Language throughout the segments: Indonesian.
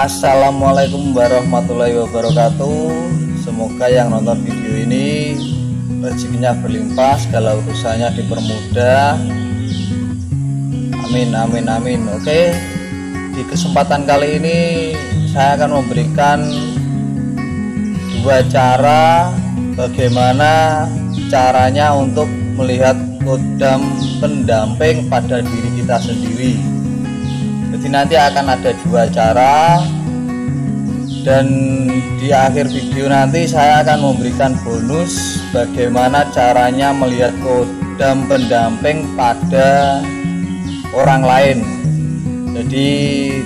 Assalamualaikum warahmatullahi wabarakatuh. Semoga yang nonton video ini rezekinya berlimpah, segala urusannya dipermudah. Amin amin amin. Oke, di kesempatan kali ini saya akan memberikan dua cara bagaimana caranya untuk melihat kodam pendamping pada diri kita sendiri. Jadi nanti akan ada dua cara, dan di akhir video nanti saya akan memberikan bonus bagaimana caranya melihat kodam pendamping pada orang lain. Jadi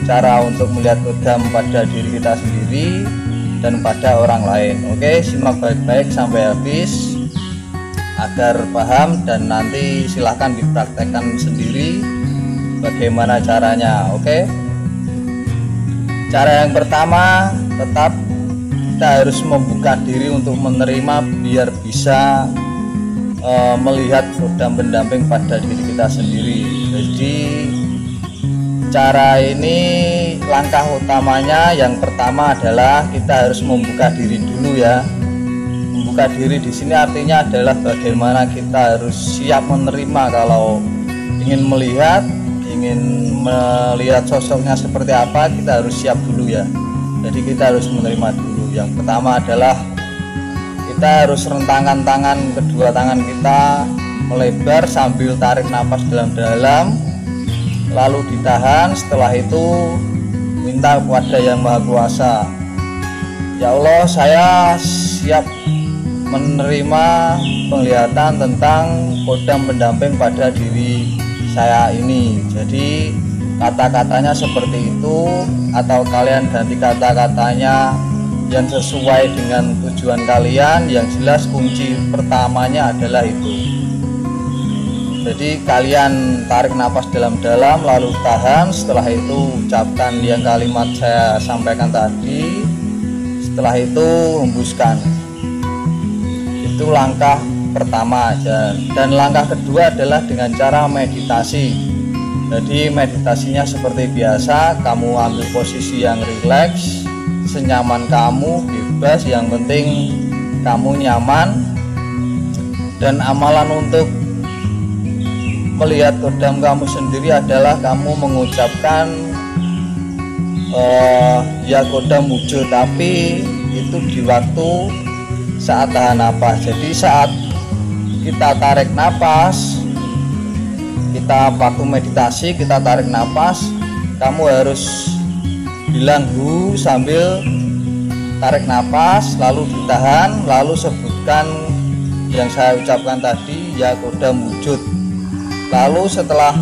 cara untuk melihat kodam pada diri kita sendiri dan pada orang lain. Oke, simak baik-baik sampai habis agar paham, dan nanti silahkan dipraktekkan sendiri bagaimana caranya. Oke, cara yang pertama, tetap kita harus membuka diri untuk menerima biar bisa melihat kodam pendamping pada diri kita sendiri. Jadi cara ini langkah utamanya yang pertama adalah kita harus membuka diri dulu ya. Membuka diri di sini artinya adalah bagaimana kita harus siap menerima. Kalau ingin melihat sosoknya seperti apa, kita harus siap dulu ya. Jadi kita harus menerima dulu. Yang pertama adalah kita harus rentangkan kedua tangan kita melebar sambil tarik nafas dalam-dalam, lalu ditahan. Setelah itu minta kepada Yang Maha Kuasa, ya Allah, saya siap menerima penglihatan tentang kodam pendamping pada diri saya ini. Jadi kata-katanya seperti itu, atau kalian ganti kata-katanya yang sesuai dengan tujuan kalian. Yang jelas kunci pertamanya adalah itu. Jadi kalian tarik nafas dalam-dalam lalu tahan. Setelah itu ucapkan yang kalimat saya sampaikan tadi. Setelah itu hembuskan. Itu langkah pertama aja. Dan langkah kedua adalah dengan cara meditasi. Jadi meditasinya seperti biasa, kamu ambil posisi yang rileks, senyaman kamu, bebas, yang penting kamu nyaman. Dan amalan untuk melihat kodam kamu sendiri adalah kamu mengucapkan ya kodam wujud, tapi itu di waktu saat tahan napas. Jadi saat kita tarik napas, kita waktu meditasi kita tarik napas, kamu harus bilang hu sambil tarik napas, lalu ditahan, lalu sebutkan yang saya ucapkan tadi, ya kodam wujud. Lalu setelah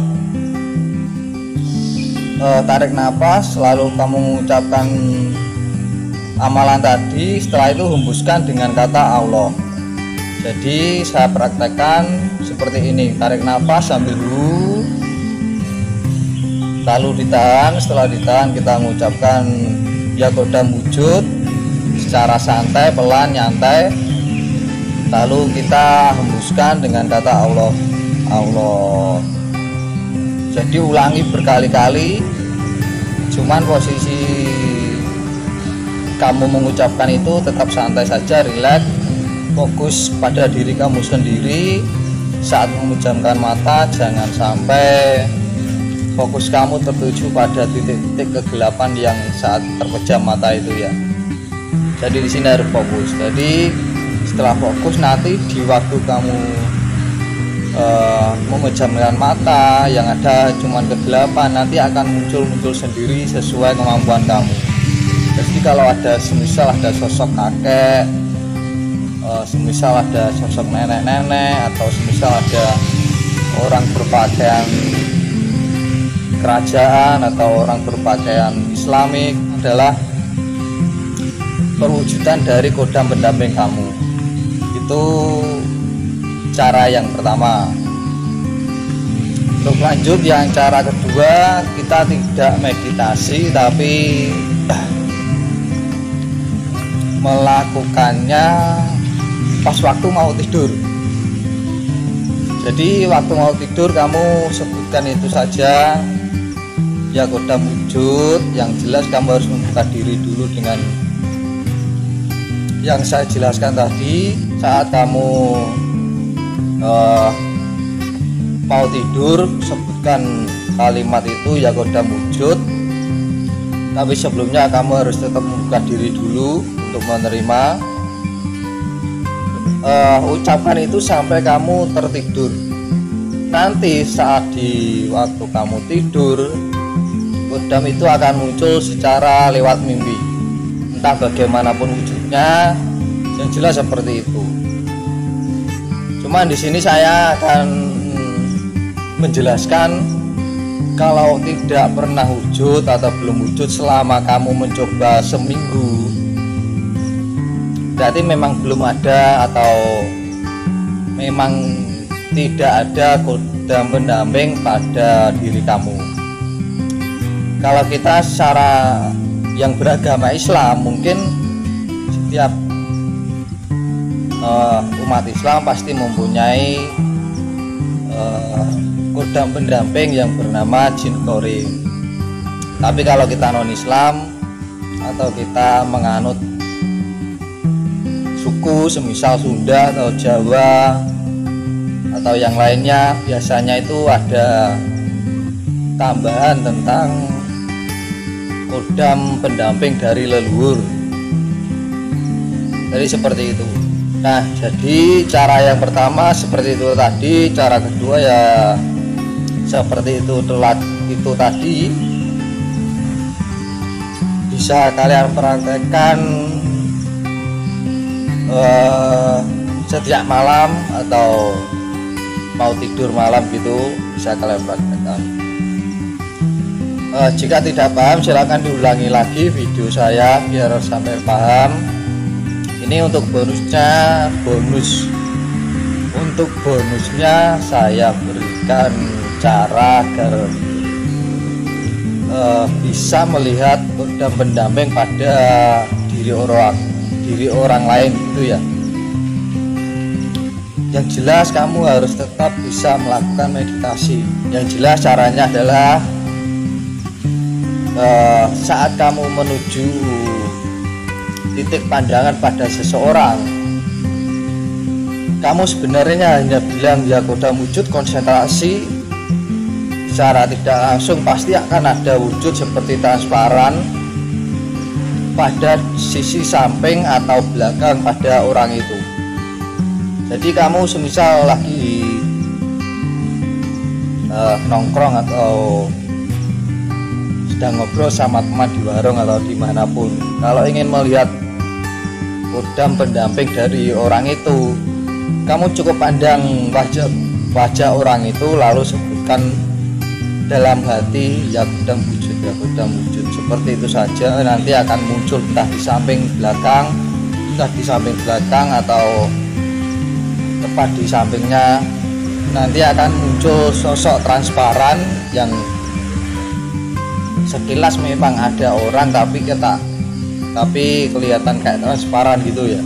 tarik napas, lalu kamu mengucapkan amalan tadi, setelah itu hembuskan dengan kata Allah. Jadi saya praktekkan seperti ini, tarik nafas sambil hu, lalu ditahan. Setelah ditahan kita mengucapkan ya kodam wujud secara santai, pelan, nyantai, lalu kita hembuskan dengan kata Allah. Allah. Jadi ulangi berkali-kali, cuman posisi kamu mengucapkan itu tetap santai saja, rileks, fokus pada diri kamu sendiri. Saat memejamkan mata, jangan sampai fokus kamu tertuju pada titik-titik kegelapan yang saat terpejam mata itu ya. Jadi di sini harus fokus. Jadi setelah fokus, nanti di waktu kamu memejamkan mata yang ada cuman kegelapan, nanti akan muncul sendiri sesuai kemampuan kamu. Jadi kalau ada semisal ada sosok kakek, semisal ada sosok nenek-nenek, atau semisal ada orang berpakaian kerajaan atau orang berpakaian Islamik, adalah perwujudan dari kodam pendamping kamu. Itu cara yang pertama. Untuk lanjut yang cara kedua, kita tidak meditasi tapi melakukannya pas waktu mau tidur. Jadi waktu mau tidur kamu sebutkan itu saja, ya kodam wujud. Yang jelas kamu harus membuka diri dulu dengan yang saya jelaskan tadi. Saat kamu mau tidur, sebutkan kalimat itu ya kodam wujud. Tapi sebelumnya kamu harus tetap membuka diri dulu untuk menerima. Ucapkan itu sampai kamu tertidur. Nanti saat di waktu kamu tidur, kodam itu akan muncul secara lewat mimpi. Entah bagaimanapun wujudnya, yang jelas seperti itu. Cuman di sini saya akan menjelaskan kalau tidak pernah wujud atau belum wujud selama kamu mencoba seminggu, berarti memang belum ada atau memang tidak ada kodam pendamping pada diri kamu. Kalau kita secara yang beragama Islam, mungkin setiap umat Islam pasti mempunyai kodam pendamping yang bernama jin korim. Tapi kalau kita non Islam atau kita menganut suku semisal Sunda atau Jawa atau yang lainnya, biasanya itu ada tambahan tentang kodam pendamping dari leluhur. Jadi seperti itu. Nah, jadi cara yang pertama seperti itu tadi, cara kedua ya seperti itu tadi. Bisa kalian praktekkan setiap malam atau mau tidur malam gitu, bisa kalian praktekkan. Jika tidak paham silakan diulangi lagi video saya biar sampai paham. Ini untuk bonusnya, untuk bonusnya saya berikan cara agar bisa melihat kodam pendamping pada diri orang lain gitu ya. Yang jelas kamu harus tetap bisa melakukan meditasi. Yang jelas caranya adalah saat kamu menuju titik pandangan pada seseorang, kamu sebenarnya hanya bilang ya kodam wujud, konsentrasi. Secara tidak langsung pasti akan ada wujud seperti transparan pada sisi samping atau belakang pada orang itu. Jadi kamu semisal lagi nongkrong atau sedang ngobrol sama teman di warung atau dimanapun, kalau ingin melihat kodam pendamping dari orang itu, kamu cukup pandang wajah orang itu lalu sebutkan dalam hati ya kodam wujud, ya kodam wujud. Seperti itu saja, nanti akan muncul entah di samping belakang atau tepat di sampingnya. Nanti akan muncul sosok transparan yang sekilas memang ada orang tapi kelihatan kayak transparan gitu ya.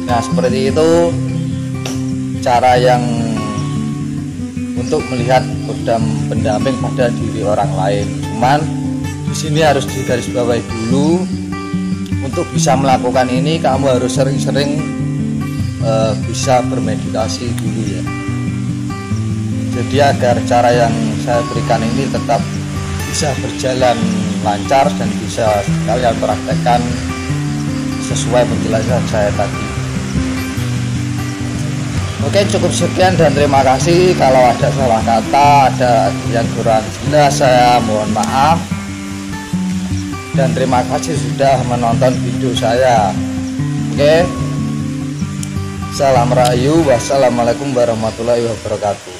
Nah, seperti itu cara yang untuk melihat kodam pendamping pada diri orang lain. Cuman di sini harus digarisbawahi dulu, untuk bisa melakukan ini kamu harus sering-sering bisa bermeditasi dulu ya. Jadi agar cara yang saya berikan ini tetap bisa berjalan lancar dan bisa kalian praktekkan sesuai penjelasan saya tadi. Oke, cukup sekian dan terima kasih. Kalau ada salah kata, ada yang kurang jelas, saya mohon maaf. Dan terima kasih sudah menonton video saya. Oke, salam rahayu, wassalamualaikum warahmatullahi wabarakatuh.